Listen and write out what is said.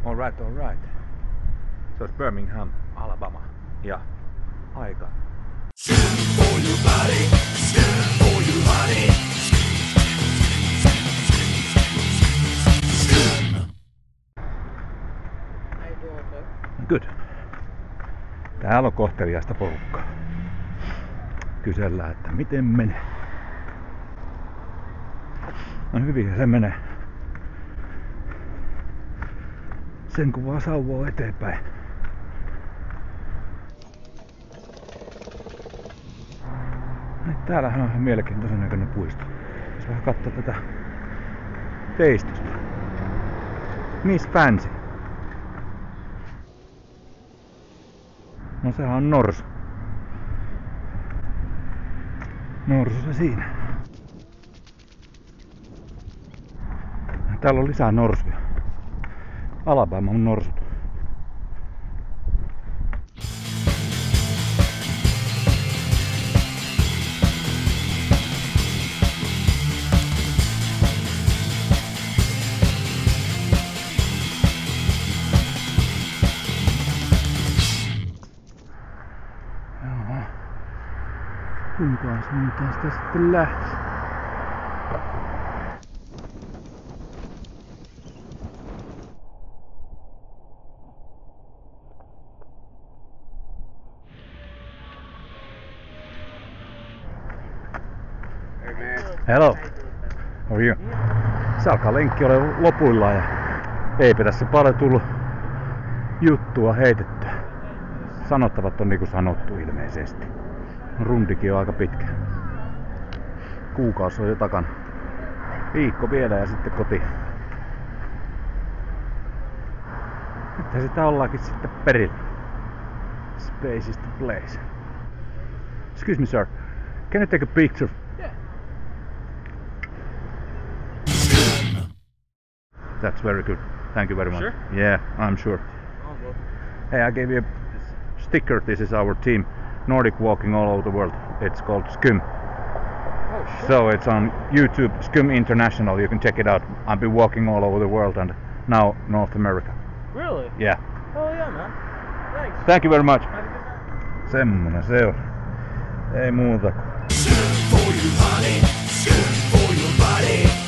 All right. Se olisi Birmingham, Alabama. Ja aika. For your body, for your body. Good. Täällä on kohteliasta porukkaa. Kysellään, että miten menee. No hyvin se menee. Sen kun vaan sauvoo eteenpäin. Täällähän on ihan mielenkiintoisen näköinen puisto. Jos vähän katsoo tätä teistosta. Miss Fancy. No sehän on norsu. Norsu se siinä. Täällä on lisää norsuja. Alabama on norsut. Kuinka suuntaan sitä sitten lähtisi? Hello. How are you? Se alkaa lenkki olemaan lopuillaan ja eipä tässä paljon tullut juttua heitettyä. Sanottavat on niinku sanottu ilmeisesti. Rundikin on aika pitkä. Kuukausi on jo takana. Viikko vielä ja sitten kotiin. Nyt sitä ollaankin sitten perillä. Space is the place. Excuse me sir, can you take a picture? Yeah. That's very good. Thank you very much. Sure? Yeah, I'm sure. Oh, well. Hey, I gave you a sticker. This is our team. Nordic walking all over the world. It's called Scum. Oh, shit. So it's on YouTube, Scum International. You can check it out. I've been walking all over the world and now North America. Really? Yeah. Oh, yeah, man. Thanks. Thank you very much. Have a good night. Semmonen se on. Ei muuta. For your body, for your body.